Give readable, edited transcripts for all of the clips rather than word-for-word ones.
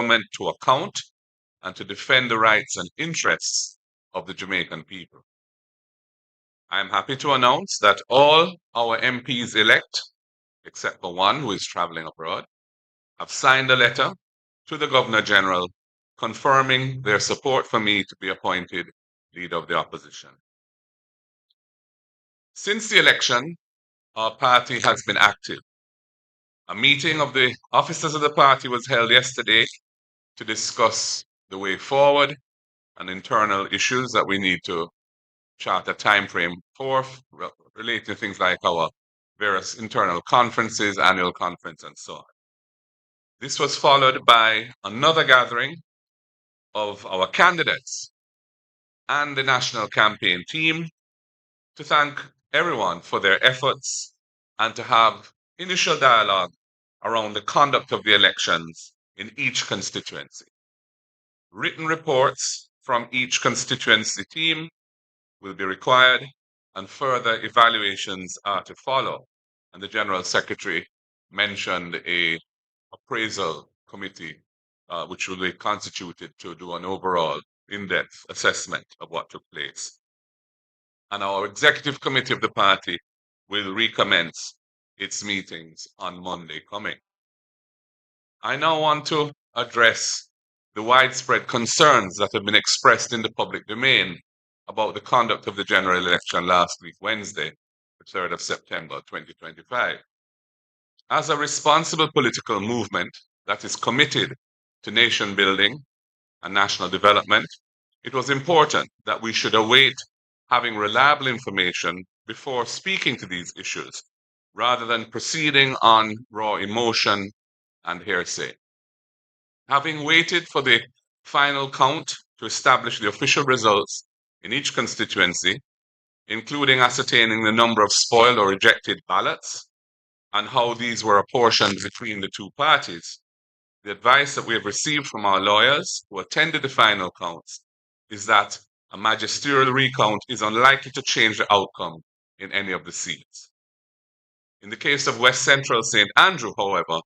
government to account and to defend the rights and interests of the Jamaican people. I am happy to announce that all our MPs elect, except for one who is traveling abroad, have signed a letter to the Governor General confirming their support for me to be appointed Leader of the Opposition. Since the election, our party has been active. A meeting of the officers of the party was held yesterday to discuss the way forward and internal issues that we need to chart a time frame for relating to things like our various internal conferences, annual conference, and so on. This was followed by another gathering of our candidates and the national campaign team to thank everyone for their efforts and to have initial dialogue around the conduct of the elections in each constituency. Written reports from each constituency team will be required and further evaluations are to follow. And the General Secretary mentioned an appraisal committee which will be constituted to do an overall in-depth assessment of what took place. And our executive committee of the party will recommence its meetings on Monday coming. I now want to address the widespread concerns that have been expressed in the public domain about the conduct of the general election last week, Wednesday, the 3rd of September, 2025. As a responsible political movement that is committed to nation building and national development, it was important that we should await having reliable information before speaking to these issues, rather than proceeding on raw emotion and hearsay. Having waited for the final count to establish the official results in each constituency, including ascertaining the number of spoiled or rejected ballots and how these were apportioned between the two parties, the advice that we have received from our lawyers who attended the final counts is that a magisterial recount is unlikely to change the outcome in any of the seats. In the case of West Central St. Andrew, however,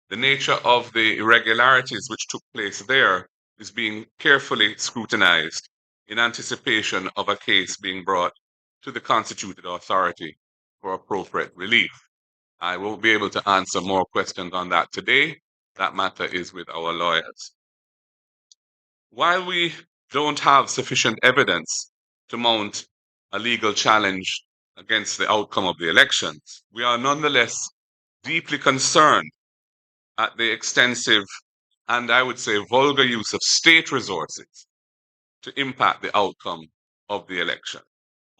the nature of the irregularities which took place there is being carefully scrutinized in anticipation of a case being brought to the constituted authority for appropriate relief. I won't be able to answer more questions on that today. That matter is with our lawyers. While we don't have sufficient evidence to mount a legal challenge against the outcome of the elections, we are nonetheless deeply concerned at the extensive and I would say vulgar use of state resources to impact the outcome of the election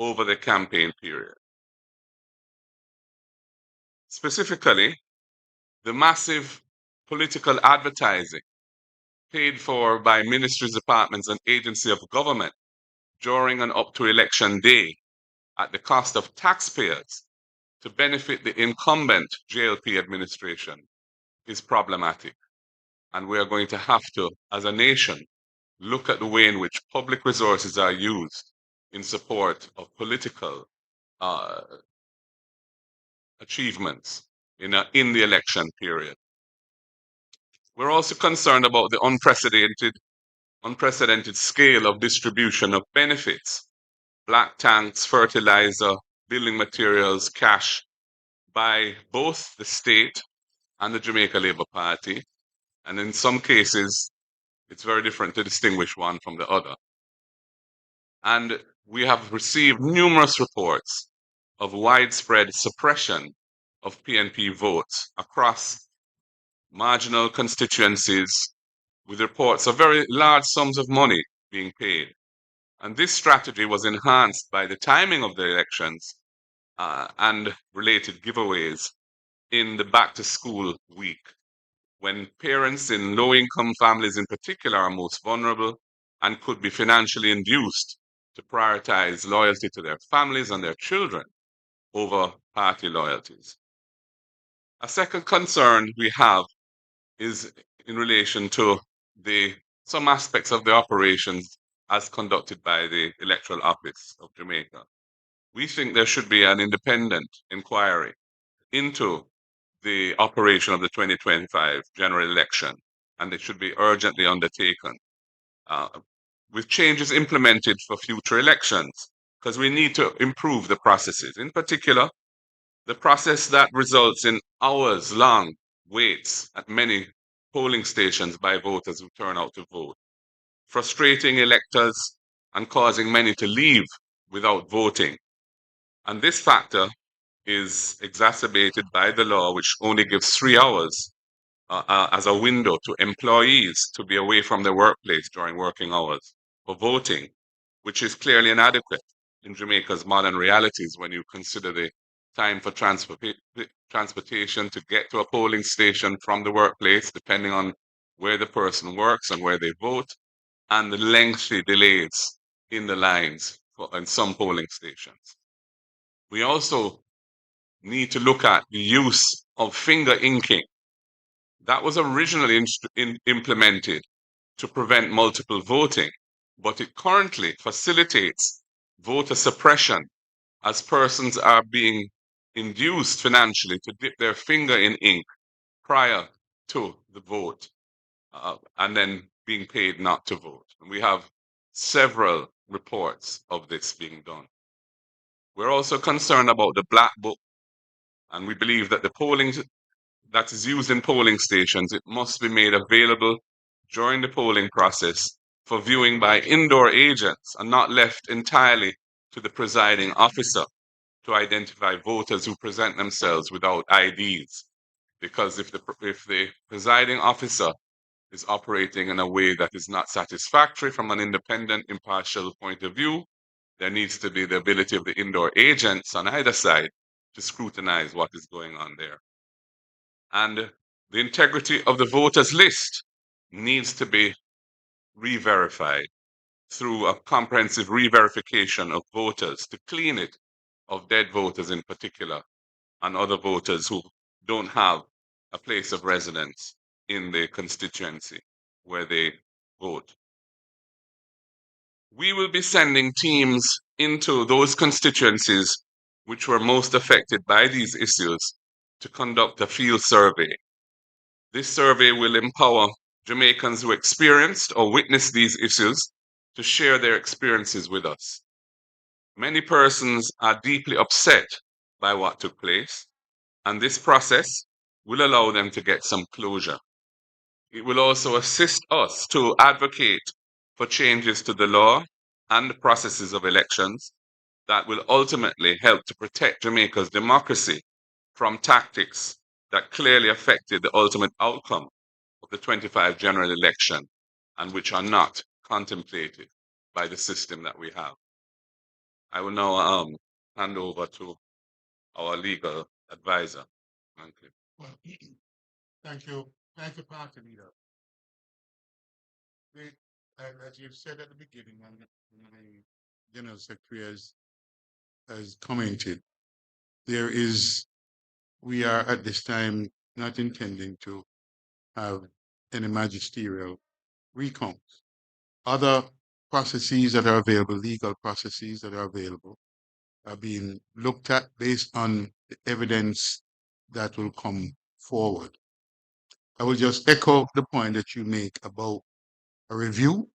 over the campaign period. Specifically, the massive political advertising paid for by ministries, departments, and agencies of government during and up to election day at the cost of taxpayers to benefit the incumbent JLP administration is problematic. And we are going to have to, as a nation, look at the way in which public resources are used in support of political achievements in the election period. We're also concerned about the unprecedented scale of distribution of benefits, black tanks, fertilizer, building materials, cash, by both the state and the Jamaica Labour Party. And in some cases, it's very different to distinguish one from the other. And we have received numerous reports of widespread suppression of PNP votes across marginal constituencies, with reports of very large sums of money being paid. And this strategy was enhanced by the timing of the elections and related giveaways in the back-to-school week, when parents in low-income families in particular are most vulnerable and could be financially induced to prioritize loyalty to their families and their children over party loyalties. A second concern we have is in relation to some aspects of the operations as conducted by the Electoral Office of Jamaica. We think there should be an independent inquiry into the operation of the 2025 general election and they should be urgently undertaken, with changes implemented for future elections, because we need to improve the processes. In particular, the process that results in hours long waits at many polling stations by voters who turn out to vote, frustrating electors and causing many to leave without voting. And this factor is exacerbated by the law, which only gives 3 hours as a window to employees to be away from their workplace during working hours for voting, which is clearly inadequate in Jamaica's modern realities when you consider the time for transportation to get to a polling station from the workplace, depending on where the person works and where they vote, and the lengthy delays in the lines in some polling stations. We also need to look at the use of finger inking. That was originally implemented to prevent multiple voting, but it currently facilitates voter suppression as persons are being induced financially to dip their finger in ink prior to the vote, and then being paid not to vote. And we have several reports of this being done. We're also concerned about the black book, and we believe that the polling that is used in polling stations, it must be made available during the polling process for viewing by indoor agents and not left entirely to the presiding officer to identify voters who present themselves without IDs. Because if the presiding officer is operating in a way that is not satisfactory from an independent, impartial point of view, there needs to be the ability of the indoor agents on either side to scrutinize what is going on there. And the integrity of the voters list needs to be re-verified through a comprehensive re-verification of voters to clean it of dead voters in particular and other voters who don't have a place of residence in the constituency where they vote. We will be sending teams into those constituencies which were most affected by these issues to conduct a field survey. This survey will empower Jamaicans who experienced or witnessed these issues to share their experiences with us. Many persons are deeply upset by what took place, and this process will allow them to get some closure. It will also assist us to advocate for changes to the law and the processes of elections that will ultimately help to protect Jamaica's democracy from tactics that clearly affected the ultimate outcome of the 25 general election and which are not contemplated by the system that we have. I will now hand over to our legal advisor. Thank you. Well, thank you. Thank you, Party Leader. As you've said at the beginning, and the General Secretary has commented, we are at this time not intending to have any magisterial recounts. Other processes that are available, legal processes that are available, are being looked at based on the evidence that will come forward. I will just echo the point that you make about a review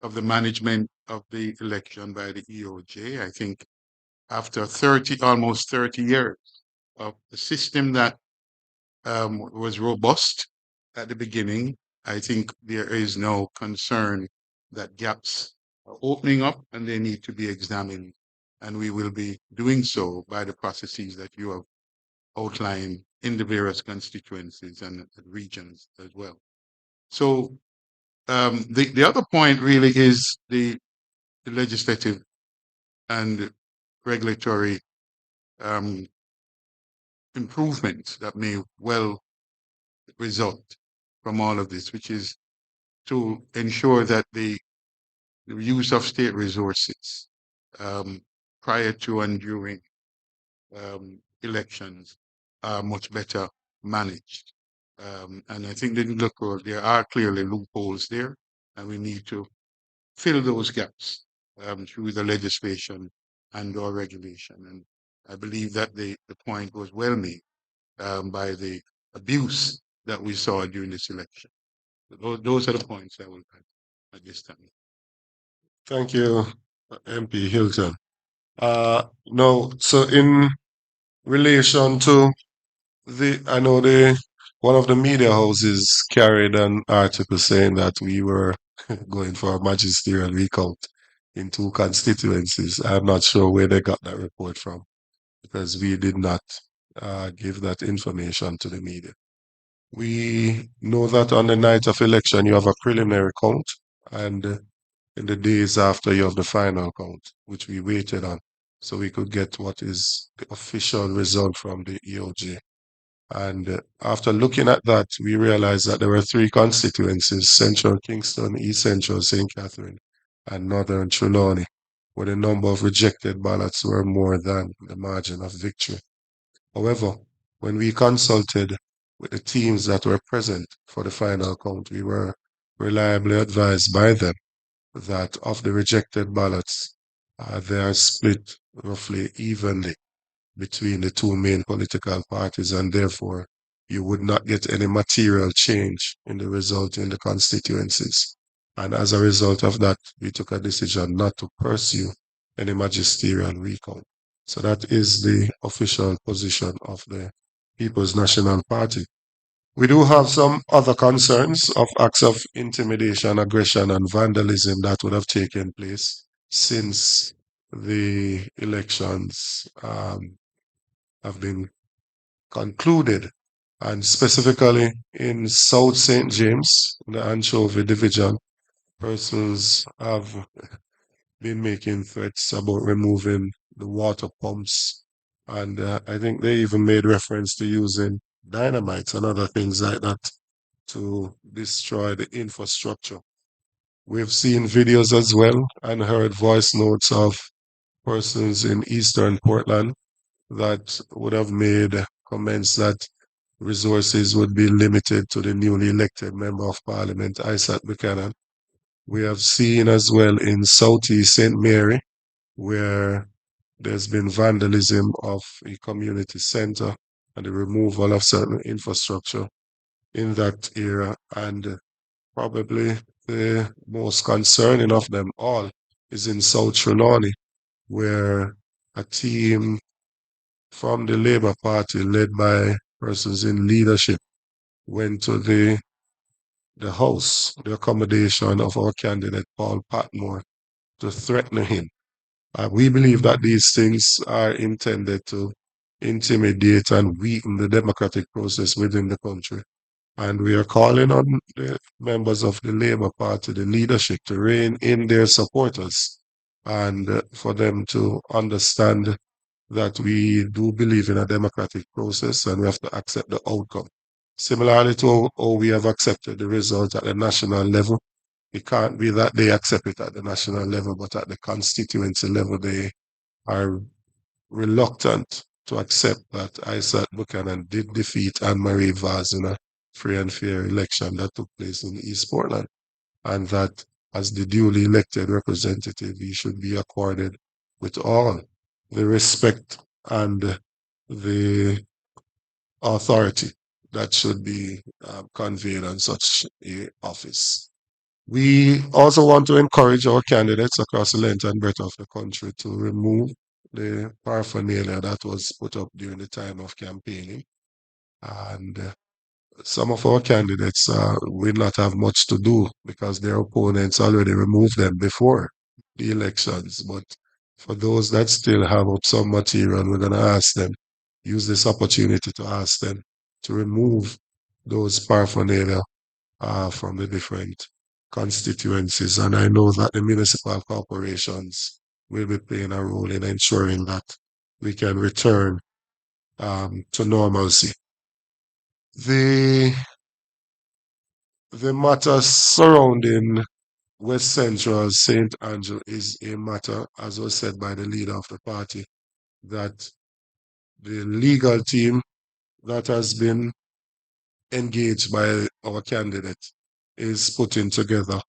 of the management of the election by the EOJ. I think after almost 30 years of the system that was robust at the beginning, I think there is no concern that gaps are opening up and they need to be examined. And we will be doing so by the processes that you have outlined in the various constituencies and regions as well. So the other point really is the legislative and regulatory improvements that may well result from all of this, which is to ensure that the use of state resources prior to and during elections are much better managed. And I think there are clearly loopholes there, and we need to fill those gaps through the legislation and or regulation. And I believe that the point was well made by the abuse that we saw during this election. Those are the points I will add at this time. Thank you, MP Hilton. No, so in relation to I know one of the media houses carried an article saying that we were going for a magisterial recount in two constituencies. I'm not sure where they got that report from because we did not give that information to the media. We know that on the night of election, you have a preliminary count, and in the days after, you have the final count, which we waited on so we could get what is the official result from the EOJ. And after looking at that, we realized that there were three constituencies: Central Kingston, East Central St. Catherine, and Northern Trelawney, where the number of rejected ballots were more than the margin of victory. However, when we consulted with the teams that were present for the final count, we were reliably advised by them that of the rejected ballots, they are split roughly evenly between the two main political parties, and therefore you would not get any material change in the result in the constituencies. And as a result of that, we took a decision not to pursue any magisterial recount. So that is the official position of the People's National Party. We do have some other concerns of acts of intimidation, aggression, and vandalism that would have taken place since the elections have been concluded, and specifically in South St. James, the Anchovy Division, persons have been making threats about removing the water pumps, and I think they even made reference to using dynamites and other things like that to destroy the infrastructure. We've seen videos as well and heard voice notes of persons in eastern Portland that would have made comments that resources would be limited to the newly elected Member of Parliament, Isaac Buchanan. We have seen as well in Southeast St. Mary, where there's been vandalism of a community center and the removal of certain infrastructure in that area. And probably the most concerning of them all is in South Trelawney, where a team from the Labour Party, led by persons in leadership, went to the house, the accommodation of our candidate, Paul Patmore, to threaten him. We believe that these things are intended to intimidate and weaken the democratic process within the country. And we are calling on the members of the Labour Party, the leadership, to rein in their supporters and for them to understand that we do believe in a democratic process and we have to accept the outcome. Similarly to how we have accepted the result at the national level, it can't be that they accept it at the national level, but at the constituency level, they are reluctant to accept that Isaac Buchanan did defeat Anne-Marie Vaz in a free and fair election that took place in East Portland, and that as the duly elected representative, he should be accorded with all the respect and the authority that should be conveyed on such a office. We also want to encourage our candidates across the length and breadth of the country to remove the paraphernalia that was put up during the time of campaigning. And some of our candidates will not have much to do because their opponents already removed them before the elections. But for those that still have up some material, we're going to ask them, use this opportunity to ask them to remove those paraphernalia from the different constituencies. And I know that the municipal corporations will be playing a role in ensuring that we can return to normalcy. The matter surrounding West Central St. Angel is a matter, as was said by the leader of the party, that the legal team that has been engaged by our candidate is putting together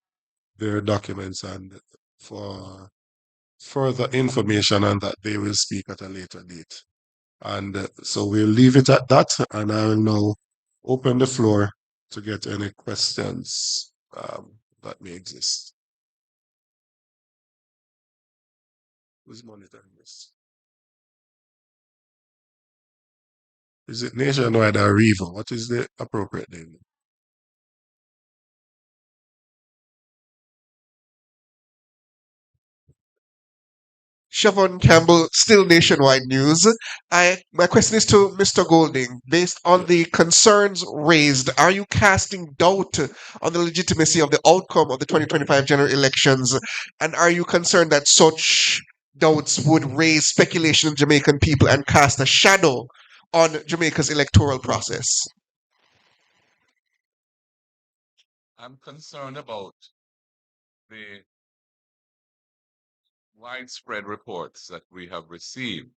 their documents, and for further information on that, they will speak at a later date. And so we'll leave it at that, and I will now open the floor to get any questions that may exist. Who's monitoring this? Is it Nationwide or Riva? What is the appropriate name? Siobhan Campbell, still Nationwide News. My question is to Mr. Golding. Based on the concerns raised, are you casting doubt on the legitimacy of the outcome of the 2025 general elections? And are you concerned that such doubts would raise speculation in Jamaican people and cast a shadow on Jamaica's electoral process? I'm concerned about the widespread reports that we have received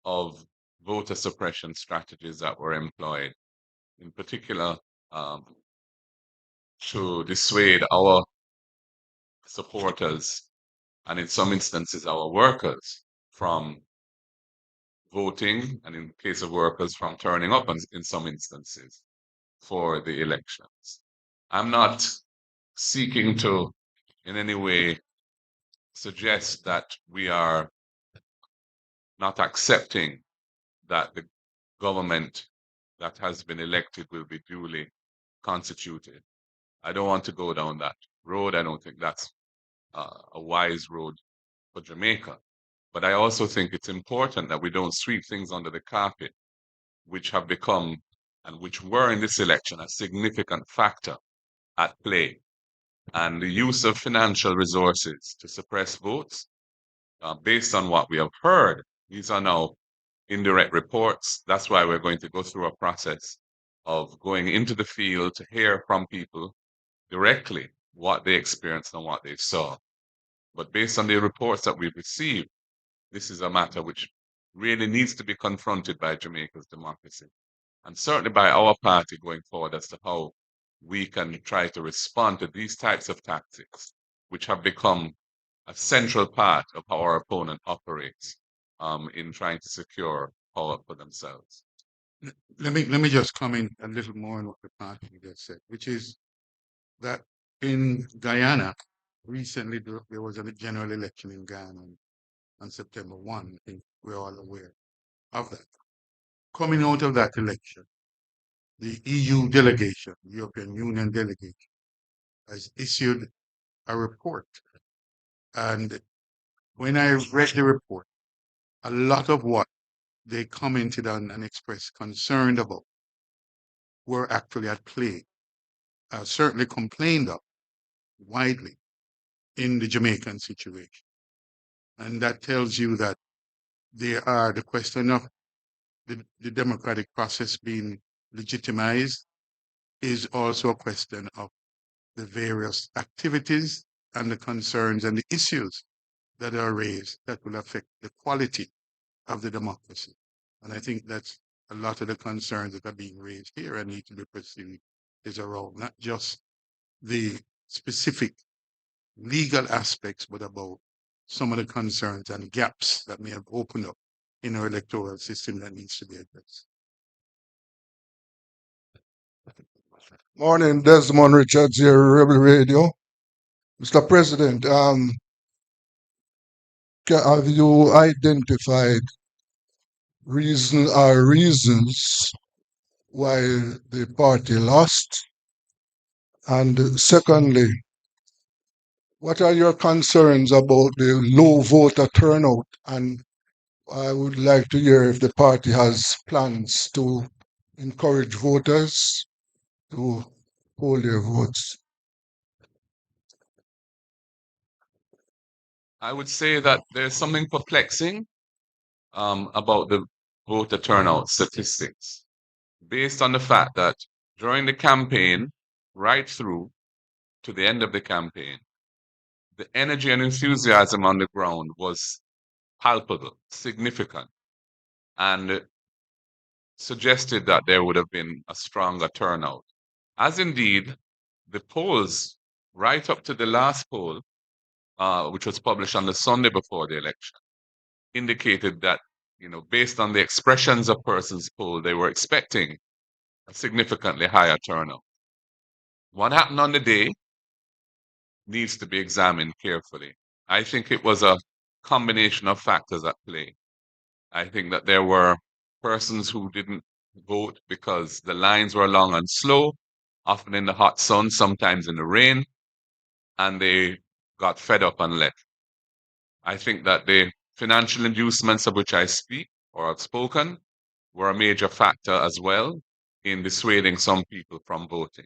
of voter suppression strategies that were employed, in particular to dissuade our supporters and in some instances our workers from voting, and in case of workers from turning up in some instances for the elections. I'm not seeking to in any way suggest that we are not accepting that the government that has been elected will be duly constituted. I don't want to go down that road. I don't think that's a wise road for Jamaica. But I also think it's important that we don't sweep things under the carpet, which have become and which were in this election a significant factor at play. And the use of financial resources to suppress votes, based on what we have heard, these are now indirect reports. That's why we're going to go through a process of going into the field to hear from people directly what they experienced and what they saw. But based on the reports that we've received, this is a matter which really needs to be confronted by Jamaica's democracy, and certainly by our party going forward as to how we can try to respond to these types of tactics, which have become a central part of how our opponent operates in trying to secure power for themselves. Let me just comment a little more on what the party just said, which is that in Guyana, recently there was a general election in Ghana on September 1. I think we're all aware of that. Coming out of that election, the EU delegation, European Union delegation, has issued a report. And when I read the report, a lot of what they commented on and expressed concern about were actually at play, certainly complained of widely in the Jamaican situation. And that tells you that the question of the democratic process being legitimized is also a question of the various activities and the concerns and the issues that are raised that will affect the quality of the democracy. And I think that's a lot of the concerns that are being raised here and need to be pursued is around not just the specific legal aspects, but about some of the concerns and gaps that may have opened up in our electoral system that needs to be addressed. Morning, Desmond Richards here, Rebel Radio. Mr. President, have you identified reasons why the party lost? And secondly, what are your concerns about the low voter turnout? And I would like to hear if the party has plans to encourage voters to hold their votes. I would say that there's something perplexing about the voter turnout statistics, based on the fact that during the campaign, right through to the end of the campaign, the energy and enthusiasm on the ground was palpable, significant, and suggested that there would have been a stronger turnout. As indeed, the polls, right up to the last poll, which was published on the Sunday before the election, indicated that, based on the expressions of persons polled, they were expecting a significantly higher turnout. What happened on the day needs to be examined carefully. I think it was a combination of factors at play. I think that there were persons who didn't vote because the lines were long and slow, often in the hot sun, sometimes in the rain, and they got fed up and left. I think that the financial inducements of which I speak or have spoken were a major factor as well in dissuading some people from voting.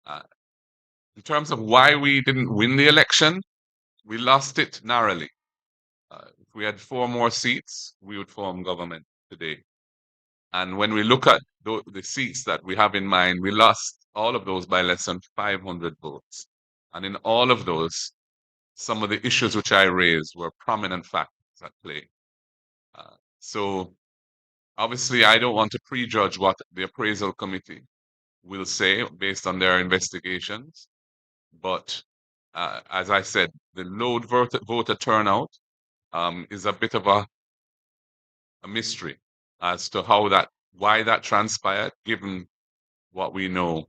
Uh, in terms of why we didn't win the election, we lost it narrowly. If we had 4 more seats, we would form government today. And when we look at the seats that we have in mind, we lost all of those by less than 500 votes. And in all of those, some of the issues which I raised were prominent factors at play. So obviously, I don't want to prejudge what the appraisal committee will say based on their investigations. But as I said, the low voter turnout is a bit of a mystery as to why that transpired, given what we know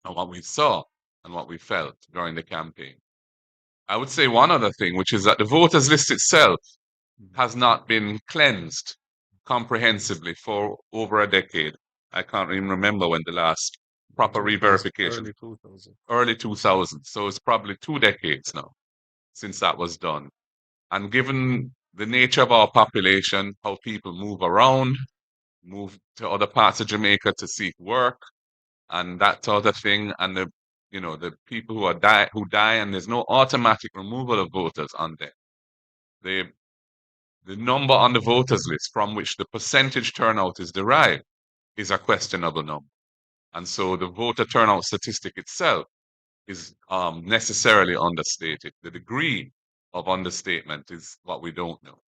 and what we saw and what we felt during the campaign. I would say one other thing, which is that the voters list itself has not been cleansed comprehensively for over a decade. I can't even remember when the last proper re-verification. Early 2000. Early 2000. So it's probably 2 decades now since that was done. And given the nature of our population, how people move around, move to other parts of Jamaica to seek work, and that sort of thing, and the people who die, and there's no automatic removal of voters on there. The number on the voters list from which the percentage turnout is derived is a questionable number. And so the voter turnout statistic itself is necessarily understated. The degree of understatement is what we don't know.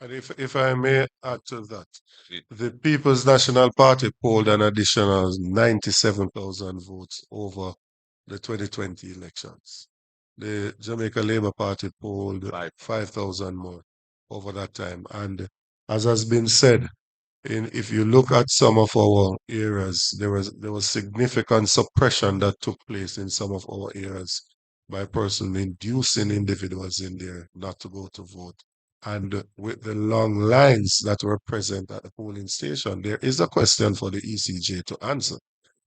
And if I may add to that, Yeah. the People's National Party polled an additional 97,000 votes over the 2020 elections. The Jamaica Labour Party polled 5,000 more over that time. And as has been said, if you look at some of our areas, there was significant suppression that took place in some of our areas by person inducing individuals in there not to go to vote. And with the long lines that were present at the polling station, there is a question for the ECJ to answer.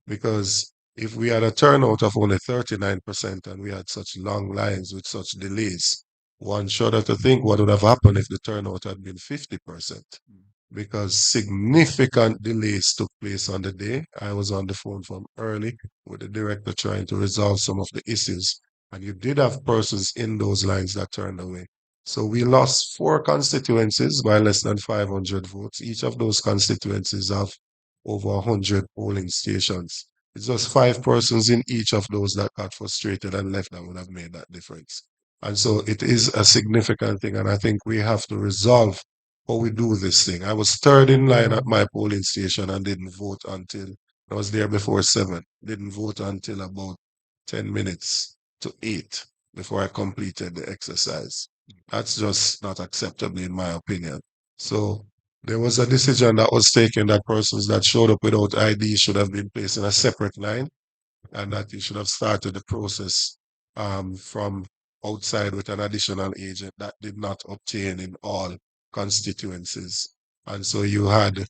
Because if we had a turnout of only 39% and we had such long lines with such delays, one shudder to think what would have happened if the turnout had been 50%. Because significant delays took place on the day. I was on the phone from early with the director trying to resolve some of the issues. And you did have persons in those lines that turned away. So we lost 4 constituencies by less than 500 votes. Each of those constituencies have over 100 polling stations. It's just 5 persons in each of those that got frustrated and left that would have made that difference. And so it is a significant thing. And I think we have to resolve how we do this thing. I was third in line at my polling station and didn't vote until I was there before 7. Didn't vote until about 10 minutes to 8 before I completed the exercise. That's just not acceptable in my opinion. So there was a decision that was taken that persons that showed up without ID should have been placed in a separate line and that you should have started the process from outside with an additional agent. That did not obtain in all constituencies. And so you had,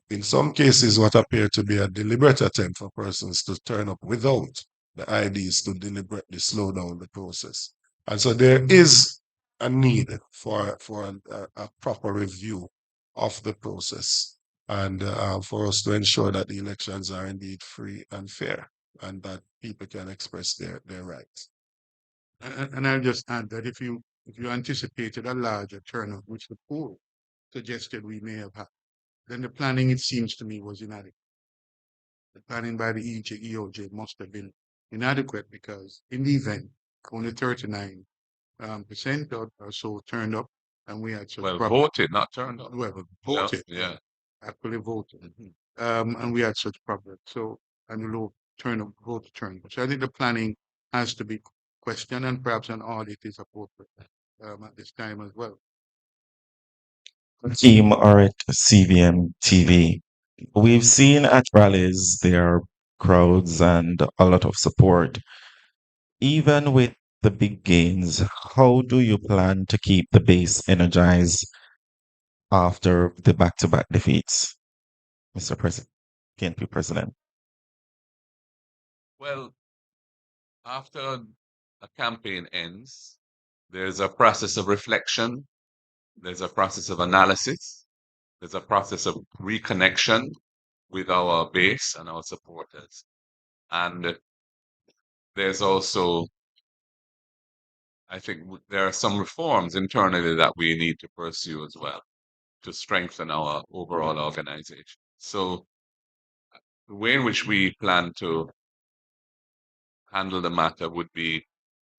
in some cases, what appeared to be a deliberate attempt for persons to turn up without the IDs to deliberately slow down the process. And so there is a need for a proper review of the process and for us to ensure that the elections are indeed free and fair and that people can express their rights. And I'll just add that if you anticipated a larger turnout, which the poll suggested we may have had, then the planning, it seems to me, was inadequate. The planning by the EOJ must have been inadequate because in the event, only 39% or so turned up, and we had such voted, not turned up. Well, voted, Yeah. actually voted, and we had such problems. So and low voter turnout. So I think the planning has to be questioned, and perhaps an audit is appropriate at this time as well. Team are at CVM TV. We've seen at rallies there are crowds and a lot of support. Even with the big gains, how do you plan to keep the base energized after the back-to-back defeats, Mr. President, PNP President? Well, after a campaign ends, there's a process of reflection, there's a process of analysis, there's a process of reconnection with our base and our supporters. And there's also, I think, there are some reforms internally that we need to pursue as well to strengthen our overall organization. So, the way in which we plan to handle the matter would be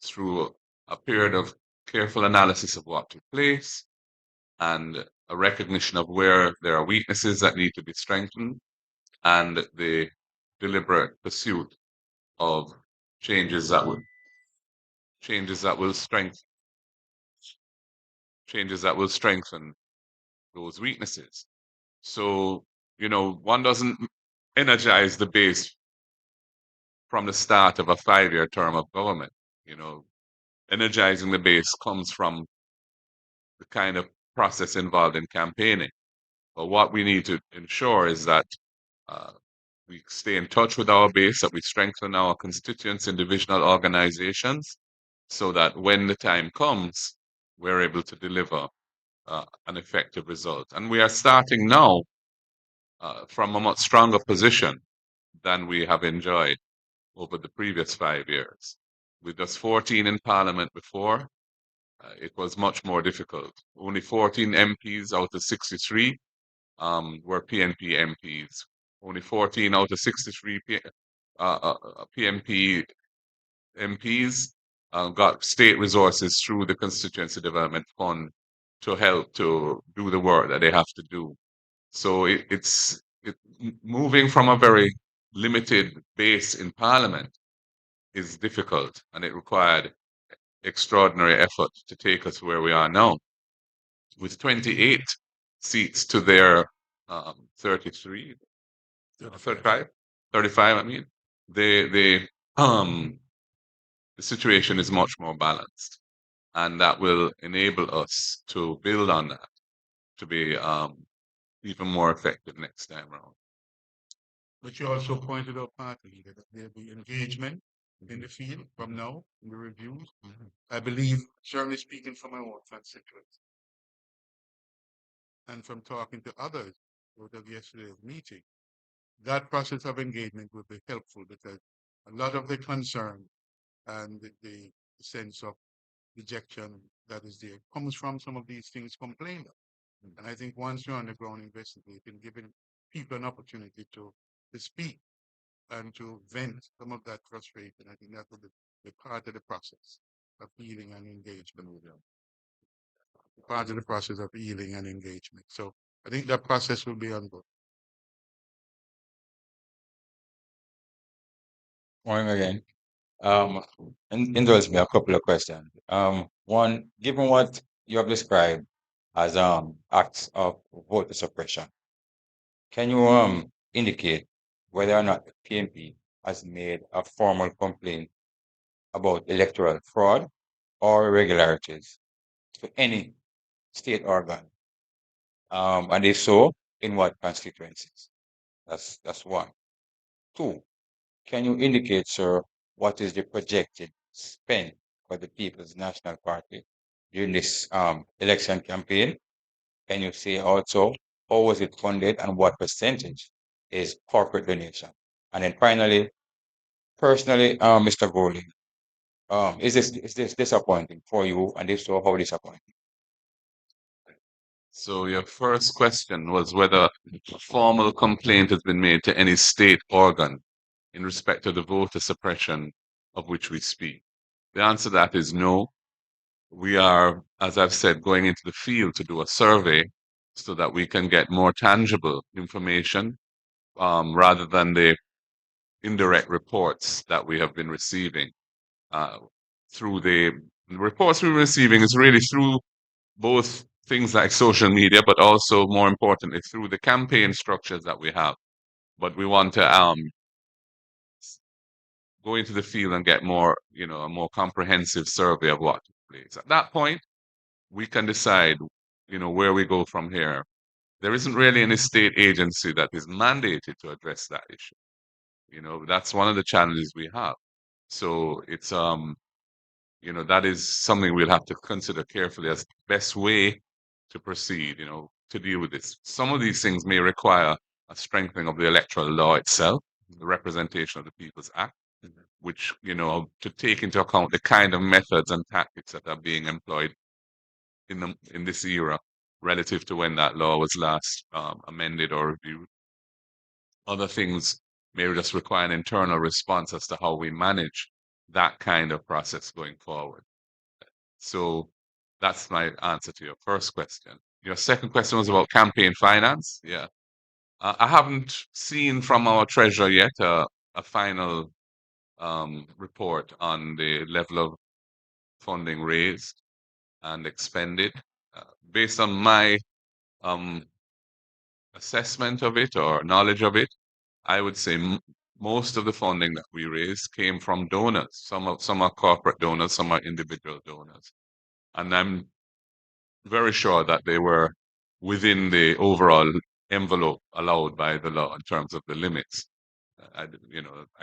through a period of careful analysis of what took place and a recognition of where there are weaknesses that need to be strengthened and the deliberate pursuit of changes that will changes that will strengthen changes that will strengthen those weaknesses. So, one doesn't energize the base from the start of a 5-year term of government. Energizing the base comes from the kind of process involved in campaigning. But what we need to ensure is that uh, we stay in touch with our base, that we strengthen our constituents in divisional organizations, so that when the time comes, we're able to deliver an effective result. And we are starting now from a much stronger position than we have enjoyed over the previous 5 years. With just 14 in Parliament before, it was much more difficult. Only 14 MPs out of 63 were PNP MPs. Only 14 out of 63 PNP MPs got state resources through the Constituency Development Fund to help to do the work that they have to do. So it's moving from a very limited base in Parliament is difficult, and it required extraordinary effort to take us where we are now. With 28 seats to their 33, 35, I mean, the situation is much more balanced, and that will enable us to build on that to be even more effective next time around. But you also pointed out partly that there'll be engagement in the field from now in the reviews. I believe, certainly speaking from my own constituents and from talking to others out of yesterday's meeting, that process of engagement will be helpful because a lot of the concern and the sense of rejection that is there comes from some of these things complained of. And I think once you're on the ground investigating, giving people an opportunity to speak and to vent some of that frustration, I think that will be part of the process of healing and engagement with them. Part of the process of healing and engagement. So I think that process will be ongoing. Morning again. Indulge me a couple of questions. One, given what you have described as acts of voter suppression, can you indicate whether or not the PNP has made a formal complaint about electoral fraud or irregularities to any state organ? And if so, in what constituencies? That's one. Two, can you indicate, sir, what is the projected spend for the People's National Party during this election campaign? Can you say also how was it funded and what percentage is corporate donation? And then finally, personally, Mr. Golding, is this disappointing for you? And if so, how disappointing? So your first question was whether a formal complaint has been made to any state organ in respect to the voter suppression of which we speak. The answer to that is no. We are, as I've said, going into the field to do a survey so that we can get more tangible information rather than the indirect reports that we have been receiving. Through the reports we're receiving is really through both things like social media, but also more importantly through the campaign structures that we have. But we want to go into the field and get more, a more comprehensive survey of what took place. At that point, we can decide, where we go from here. There isn't really any state agency that is mandated to address that issue. That's one of the challenges we have. So it's that is something we'll have to consider carefully as the best way to proceed, to deal with this. Some of these things may require a strengthening of the electoral law itself, the Representation of the People's Act, which, to take into account the kind of methods and tactics that are being employed in this era relative to when that law was last amended or reviewed. Other things may just require an internal response as to how we manage that kind of process going forward. So that's my answer to your first question. Your second question was about campaign finance. Yeah. I haven't seen from our treasurer yet a final report on the level of funding raised and expended. Based on my assessment of it or knowledge of it, I would say most of the funding that we raised came from donors. Some are corporate donors, some are individual donors. And I'm very sure that they were within the overall envelope allowed by the law in terms of the limits. I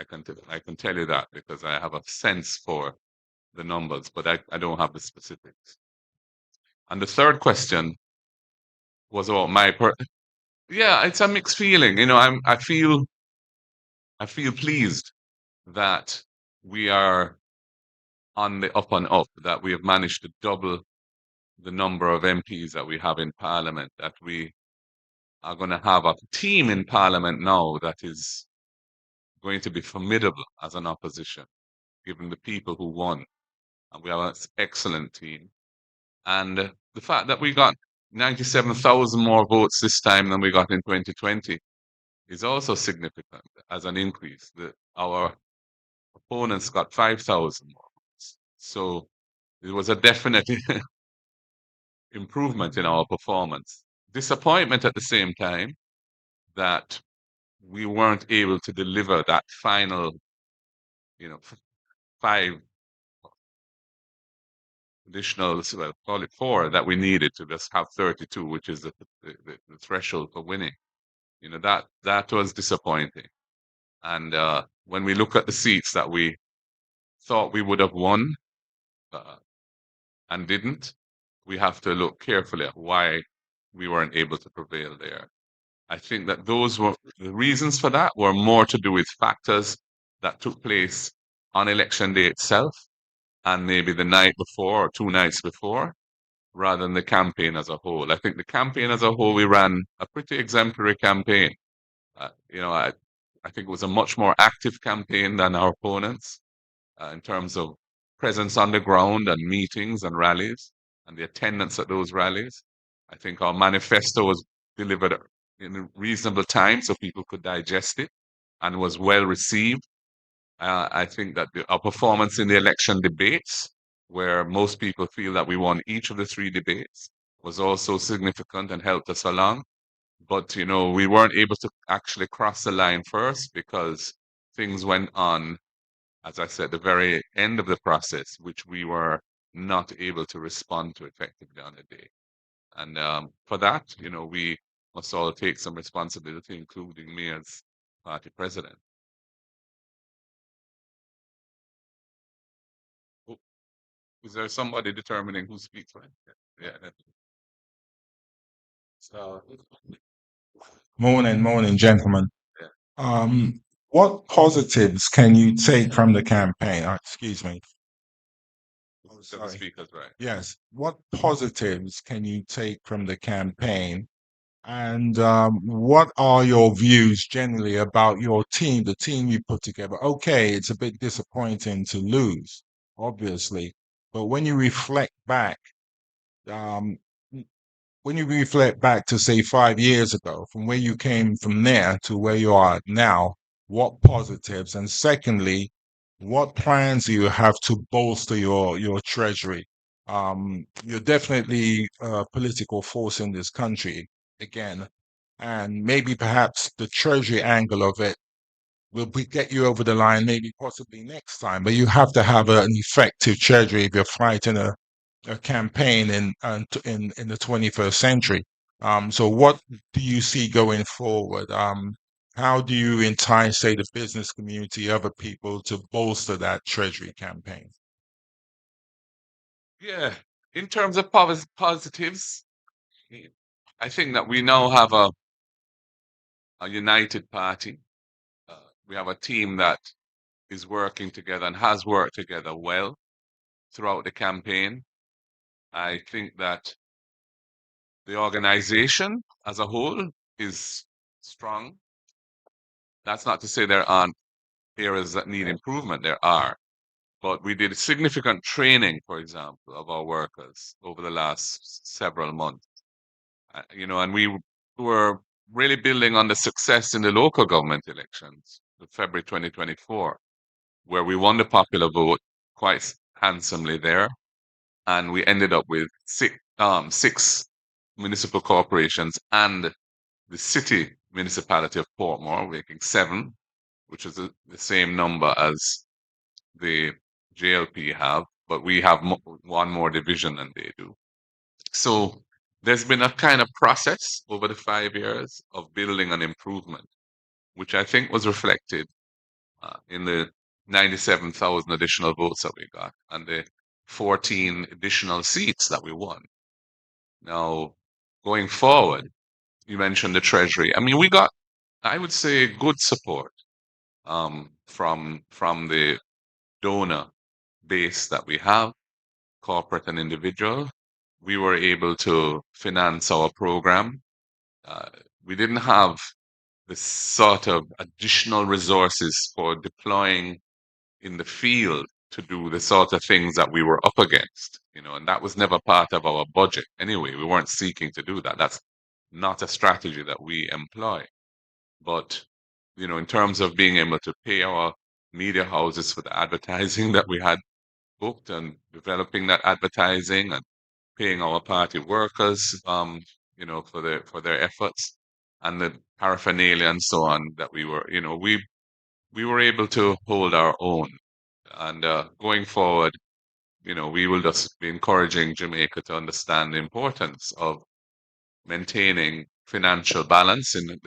can tell you that because I have a sense for the numbers, but I don't have the specifics. And the third question was about yeah, it's a mixed feeling. I feel pleased that we are on the up and up, that we have managed to double the number of MPs that we have in Parliament, that we are going to have a team in Parliament now that is going to be formidable as an opposition, given the people who won. And we have an excellent team. And the fact that we got 97,000 more votes this time than we got in 2020 is also significant as an increase. Our opponents got 5,000 more votes. So it was a definite improvement in our performance. Disappointment at the same time that we weren't able to deliver that final, 5 additional, well, call it 4 that we needed to just have 32, which is the threshold for winning. That was disappointing. And when we look at the seats that we thought we would have won and didn't, we have to look carefully at why we weren't able to prevail there. I think that the reasons for that were more to do with factors that took place on election day itself and maybe the night before or 2 nights before, rather than the campaign as a whole. I think the campaign as a whole, we ran a pretty exemplary campaign. I think it was a much more active campaign than our opponents in terms of presence on the ground and meetings and rallies and the attendance at those rallies. I think our manifesto was delivered in a reasonable time so people could digest it and was well received. I think that our performance in the election debates, where most people feel that we won each of the 3 debates, was also significant and helped us along. But, we weren't able to actually cross the line first because things went on, as I said, the very end of the process, which we were not able to respond to effectively on the day. And for that, we must all take some responsibility, including me as party president. Is there somebody determining who speaks when? Yeah. So, Morning, gentlemen. yeah. What positives can you take from the campaign? Excuse me. So the Sorry. speakers, right? Yes. What positives can you take from the campaign? And what are your views generally about your team, the team you put together? Okay, it's a bit disappointing to lose, obviously, but when you reflect back, um, to say 5 years ago, from where you came from there to where you are now, what positives? And secondly, what plans do you have to bolster your treasury? You're definitely a political force in this country again, and maybe perhaps the treasury angle of it get you over the line, maybe possibly next time. But you have to have an effective treasury if you're fighting a campaign in the 21st century. So what do you see going forward? How do you entice, say, the business community, other people to bolster that treasury campaign? Yeah, in terms of positives, I think that we now have a united party. We have a team that is working together and has worked together well throughout the campaign. I think that the organization as a whole is strong. That's not to say there aren't areas that need improvement. There are. But we did significant training, for example, of our workers over the last several months. And we were really building on the success in the local government elections, of February 2024, where we won the popular vote quite handsomely there. And we ended up with six municipal corporations and the city municipality of Portmore, making seven, which is the same number as the JLP have, but we have one more division than they do. So there's been a kind of process over the 5 years of building an improvement, which I think was reflected in the 97,000 additional votes that we got and the 14 additional seats that we won. Now, going forward, you mentioned the Treasury. I mean, we got, I would say, good support from the donor base that we have, corporate and individual. We were able to finance our program. We didn't have the sort of additional resources for deploying in the field to do the sort of things that we were up against, and that was never part of our budget anyway. We weren't seeking to do that. That's not a strategy that we employ. But, in terms of being able to pay our media houses for the advertising that we had booked and developing that advertising and paying our party workers, for their efforts and the paraphernalia and so on that we were, we were able to hold our own. And going forward, we will just be encouraging Jamaica to understand the importance of maintaining financial balance in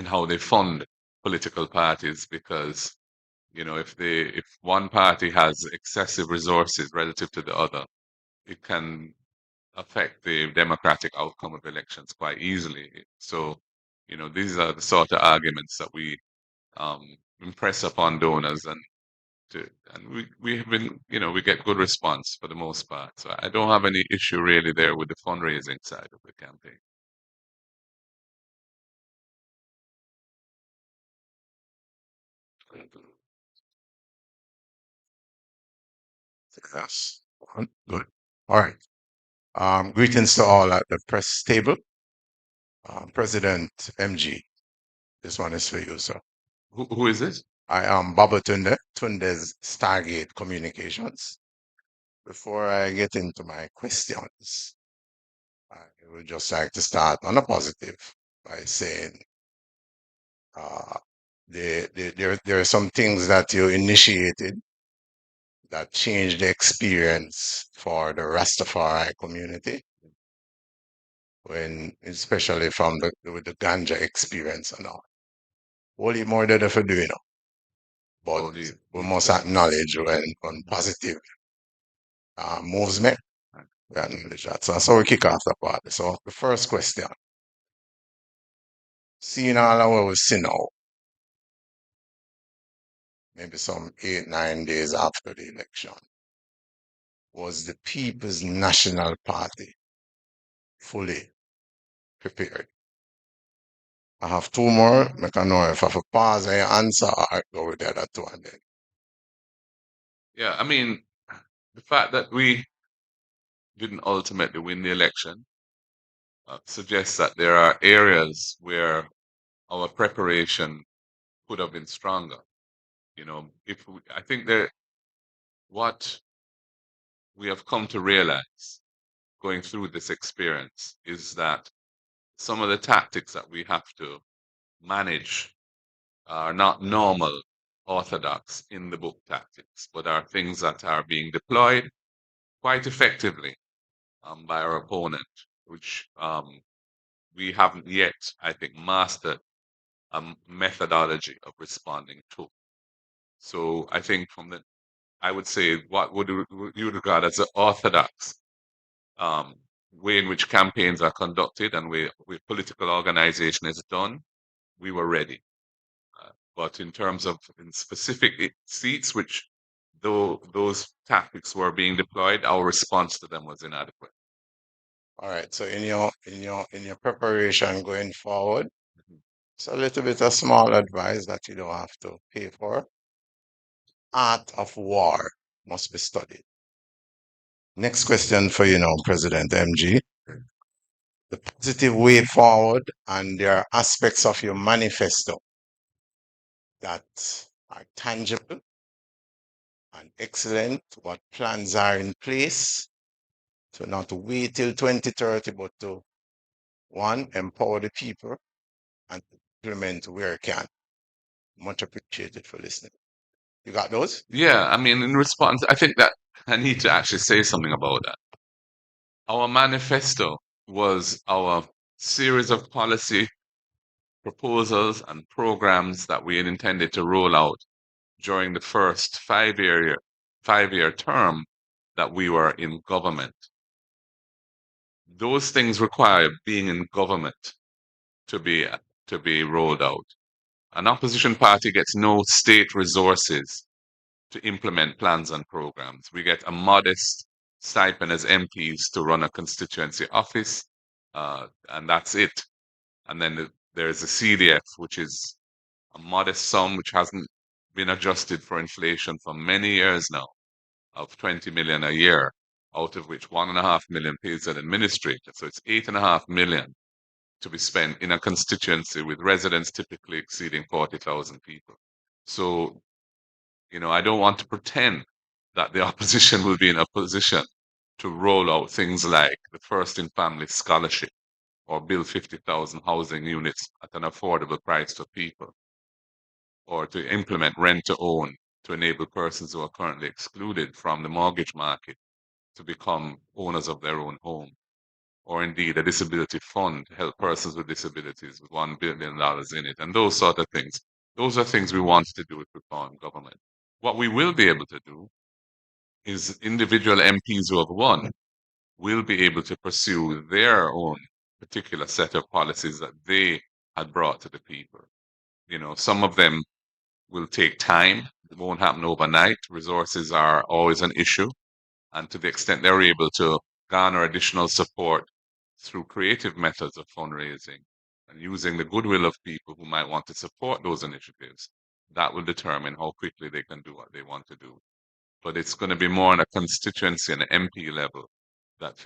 how they fund political parties, because if one party has excessive resources relative to the other, it can affect the democratic outcome of elections quite easily. So, these are the sort of arguments that we impress upon donors, and we have been, we get good response for the most part. So I don't have any issue really there with the fundraising side of the campaign. Yes. Good. All right. Greetings to all at the press table. President MG, this one is for you, sir. Who is this? I am Baba Tunde's Stargate Communications. Before I get into my questions, I would just like to start on a positive by saying there are some things that you initiated that changed the experience for the Rastafari community, especially from with the ganja experience and all. Only more than if do, but we must acknowledge when positive moves made. We acknowledge that. So we kick off the party. So the first question, seeing all of what we see now, maybe some 8-9 days after the election, was the People's National Party fully prepared? I have two more. I can know if I have a pause and answer or go with the other two and then. Yeah, I mean, the fact that we didn't ultimately win the election suggests that there are areas where our preparation could have been stronger. I think that what we have come to realize going through this experience is that some of the tactics that we have to manage are not normal, orthodox in the book tactics, but are things that are being deployed quite effectively by our opponent, which we haven't yet, I think, mastered a methodology of responding to. So I think I would say what would you regard as the orthodox um, way in which campaigns are conducted and way political organization is done, we were ready. But in terms of in specific seats, which though those tactics were being deployed, our response to them was inadequate. All right. So in your preparation going forward, it's a little bit of small advice that you don't have to pay for. Art of war must be studied. Next question for you now, President MG. The positive way forward, and there are aspects of your manifesto that are tangible and excellent. What plans are in place to not wait till 2030, but to one, empower the people and implement where it can. Much appreciated for listening. You got those? Yeah, I mean, in response, I think that I need to actually say something about that. Our manifesto was our series of policy proposals and programs that we had intended to roll out during the first five-year term that we were in government. Those things require being in government to be rolled out. An opposition party gets no state resources to implement plans and programs. We get a modest stipend as MPs to run a constituency office, and that's it. And then there's a CDF, which is a modest sum which hasn't been adjusted for inflation for many years now, of 20 million a year, out of which 1.5 million pays an administrator. So it's 8.5 million to be spent in a constituency with residents typically exceeding 40,000 people. So, I don't want to pretend that the opposition will be in a position to roll out things like the First in Family Scholarship or build 50,000 housing units at an affordable price for people, or to implement rent to own to enable persons who are currently excluded from the mortgage market to become owners of their own home, or indeed a disability fund to help persons with disabilities with $1 billion in it, and those sort of things. Those are things we want to do with reform government. What we will be able to do is individual MPs who have won will be able to pursue their own particular set of policies that they had brought to the people. Some of them will take time. It won't happen overnight. Resources are always an issue. And to the extent they're able to garner additional support through creative methods of fundraising and using the goodwill of people who might want to support those initiatives, that will determine how quickly they can do what they want to do. But it's going to be more on a constituency and MP level that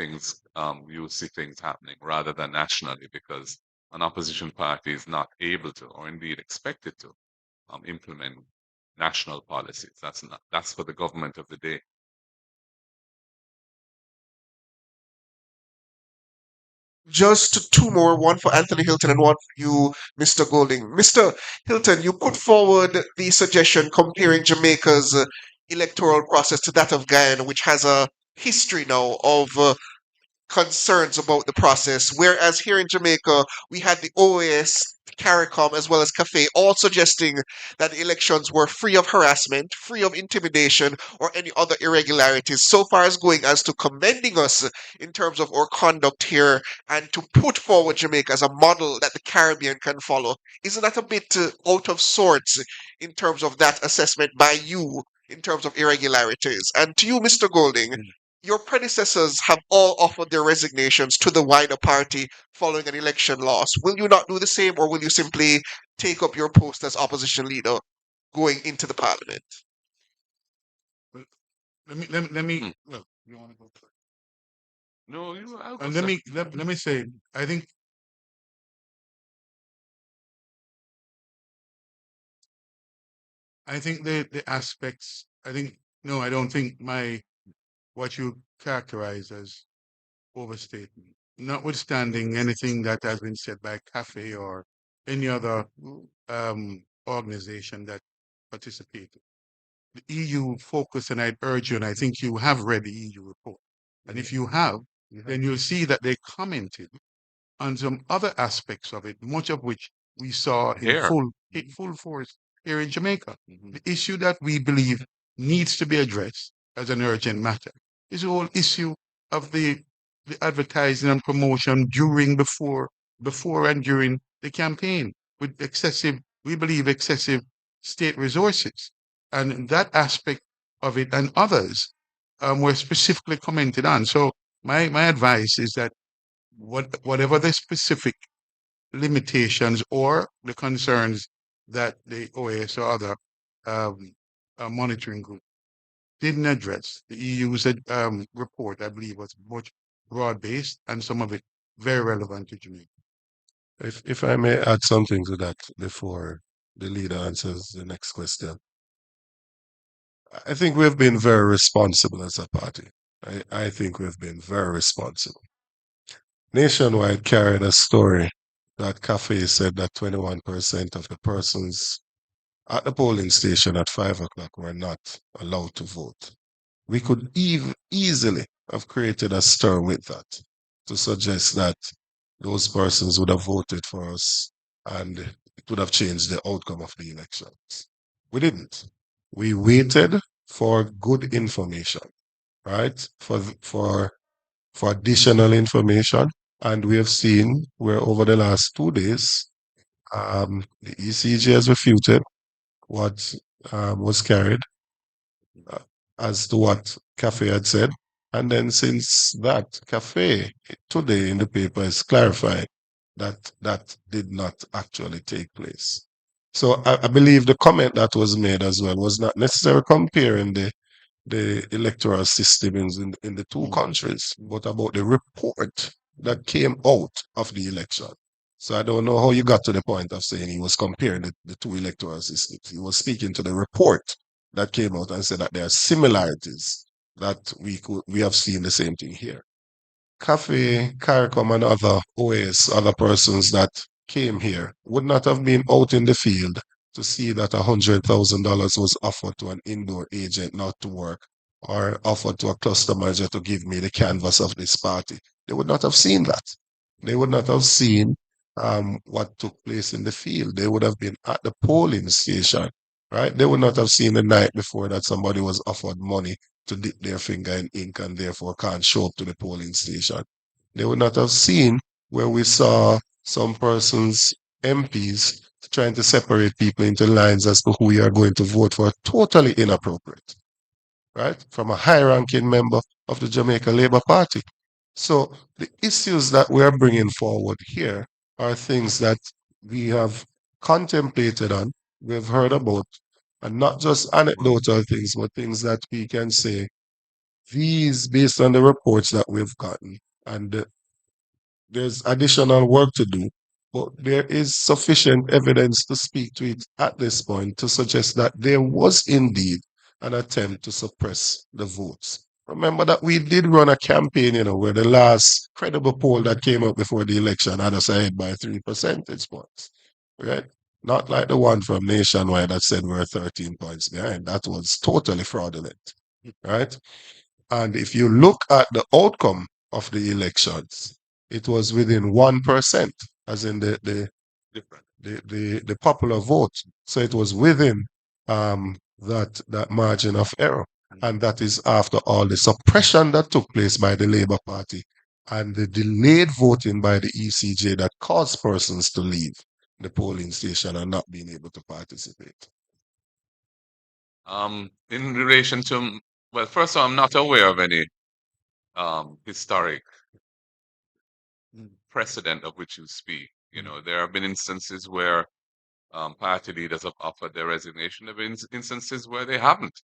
you'll see things happening rather than nationally, because an opposition party is not able to, or indeed expected to, implement national policies. That's for the government of the day. Just two more, one for Anthony Hilton and one for you, Mr. Golding. Mr. Hilton, you put forward the suggestion comparing Jamaica's electoral process to that of Guyana, which has a history now of concerns about the process. Whereas here in Jamaica, we had the OAS, CARICOM, as well as CAFE, all suggesting that the elections were free of harassment, free of intimidation, or any other irregularities, so far as going as to commending us in terms of our conduct here and to put forward Jamaica as a model that the Caribbean can follow. Isn't that a bit out of sorts in terms of that assessment by you in terms of irregularities? And to you, Mr. Golding, your predecessors have all offered their resignations to the wider party following an election loss. Will you not do the same, or will you simply take up your post as opposition leader going into the parliament? Let me. Well, you want to go first? No, I'll go And let second. me let me say, I think the aspects. I think no, I don't think what you characterize as overstatement, notwithstanding anything that has been said by Cafe or any other organization that participated. The EU focus, and I'd urge you, and I think you have read the EU report. And if you have, then you'll see that they commented on some other aspects of it, much of which we saw in Here. full force here in Jamaica. The issue that we believe needs to be addressed as an urgent matter is the whole issue of the advertising and promotion during, before and during the campaign with excessive, we believe, excessive state resources. And that aspect of it and others were specifically commented on. So my advice is that whatever the specific limitations or the concerns that the OAS or other um, monitoring group didn't address, the EU's report, I believe, was much broad-based and some of it very relevant to Jamaica. If I may add something to that before the leader answers the next question. I think we've been very responsible as a party. I think we've been very responsible. Nationwide carried a story that Cafe said that 21% of the persons at the polling station at 5 o'clock were not allowed to vote. We could easily have created a stir with that to suggest that those persons would have voted for us and it would have changed the outcome of the elections. We didn't. We waited for good information, right? For additional information. And we have seen where over the last 2 days, the ECG has refuted what was carried as to what Cafe had said. And then since that, Cafe today in the paper is clarifying that that did not actually take place. So I believe the comment that was made as well was not necessarily comparing the electoral system in the two countries, but about the report that came out of the election. So I don't know how you got to the point of saying he was comparing the two electoral systems. He was speaking to the report that came out and said that there are similarities that we have seen the same thing here. Cafe, CARICOM, and other OAS, other persons that came here would not have been out in the field to see that $100,000 was offered to an indoor agent not to work or offered to a cluster manager to give me the canvas of this party. They would not have seen that. They would not have seen what took place in the field. They would have been at the polling station, right? They would not have seen the night before that somebody was offered money to dip their finger in ink and therefore can't show up to the polling station. They would not have seen where we saw some persons, MPs, trying to separate people into lines as to who you are going to vote for, totally inappropriate, right? From a high ranking member of the Jamaica Labour Party. So the issues that we're bringing forward here are things that we have contemplated on, we've heard about, and not just anecdotal things, but things that we can say, these based on the reports that we've gotten. And there's additional work to do, but there is sufficient evidence to speak to it at this point to suggest that there was indeed an attempt to suppress the votes. Remember that we did run a campaign, where the last credible poll that came out before the election had us ahead by 3 percentage points, right? Not like the one from Nationwide that said we're 13 points behind. That was totally fraudulent, right? And if you look at the outcome of the elections, it was within 1%, as in the popular vote. So it was within that margin of error. And that is after all the suppression that took place by the Labour Party and the delayed voting by the ECJ that caused persons to leave the polling station and not being able to participate. In relation to, well, first of all, I'm not aware of any historic precedent of which you speak. There have been instances where party leaders have offered their resignation. There have been instances where they haven't,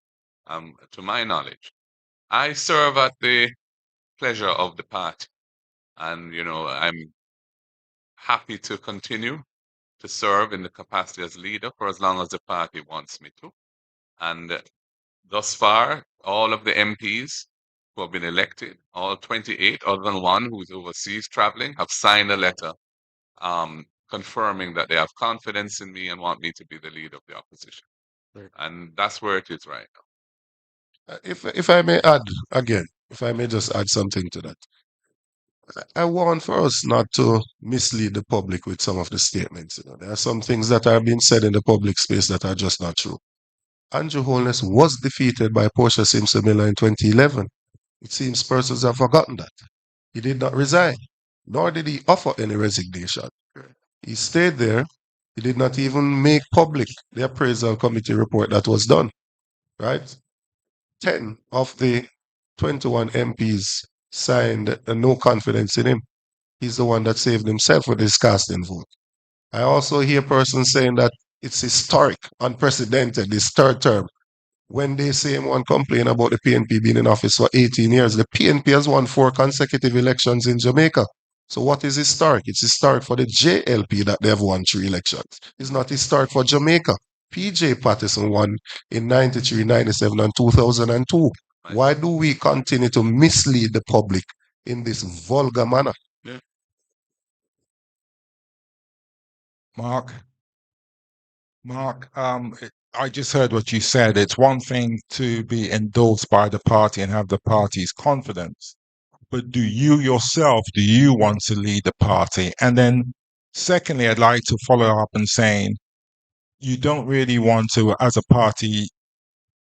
to my knowledge. I serve at the pleasure of the party, and I'm happy to continue to serve in the capacity as leader for as long as the party wants me to. And thus far, all of the MPs who have been elected, all 28, other than one who's overseas traveling, have signed a letter confirming that they have confidence in me and want me to be the leader of the opposition. Right. And that's where it is right now. If I may add again, if I may just add something to that, I want for us not to mislead the public with some of the statements. There are some things that are being said in the public space that are just not true. Andrew Holness was defeated by Portia Simpson Miller in 2011. It seems persons have forgotten that. He did not resign, nor did he offer any resignation. He stayed there. He did not even make public the appraisal committee report that was done, right? 10 of the 21 MPs signed a no confidence in him. He's the one that saved himself with his casting vote. I also hear persons saying that it's historic, unprecedented, this third term. When they say one complain about the PNP being in office for 18 years, the PNP has won 4 consecutive elections in Jamaica. So what is historic? It's historic for the JLP that they have won 3 elections. It's not historic for Jamaica. PJ Patterson won in 93, 97, and 2002. Why do we continue to mislead the public in this vulgar manner? Mark, I just heard what you said. It's one thing to be endorsed by the party and have the party's confidence, but do you yourself, do you want to lead the party? And then secondly, I'd like to follow up and saying you don't really want to, as a party,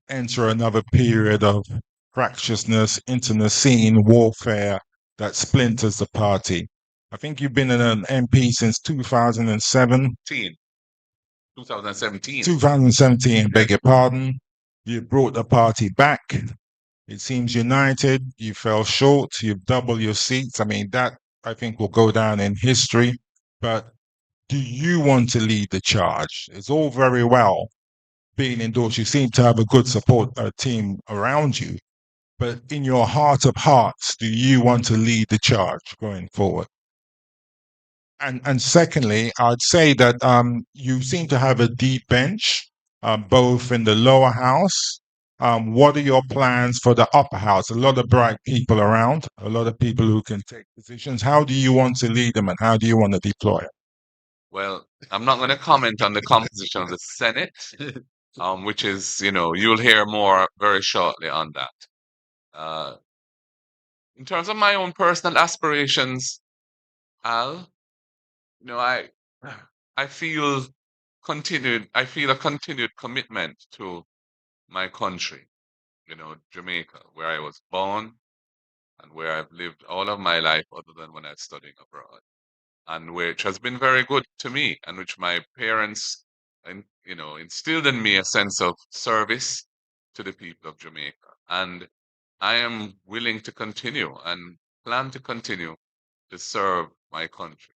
enter another period of fractiousness, internecine warfare that splinters the party. I think you've been an MP since 2007. 2017. 2017, beg your pardon. You brought the party back. It seems united. You fell short. You've doubled your seats. I mean, that I think will go down in history. But do you want to lead the charge? It's all very well being endorsed. You seem to have a good support team around you. But in your heart of hearts, do you want to lead the charge going forward? And secondly, I'd say that you seem to have a deep bench, both in the lower house. What are your plans for the upper house? A lot of bright people around, a lot of people who can take positions. How do you want to lead them and how do you want to deploy it? Well, I'm not going to comment on the composition of the Senate, which is, you'll hear more very shortly on that. In terms of my own personal aspirations, Al, I feel I feel a continued commitment to my country, Jamaica, where I was born and where I've lived all of my life other than when I was studying abroad, and which has been very good to me, and which my parents, instilled in me a sense of service to the people of Jamaica. And I am willing to continue and plan to continue to serve my country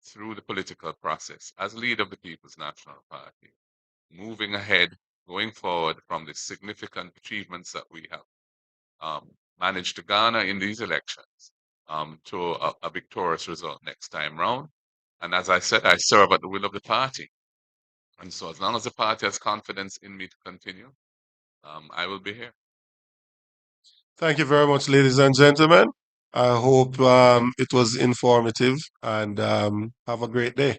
through the political process as leader of the People's National Party, moving ahead, going forward from the significant achievements that we have managed to garner in these elections to a victorious result next time round. And as I said, I serve at the will of the party. And so as long as the party has confidence in me to continue, I will be here. Thank you very much, ladies and gentlemen. I hope it was informative and have a great day.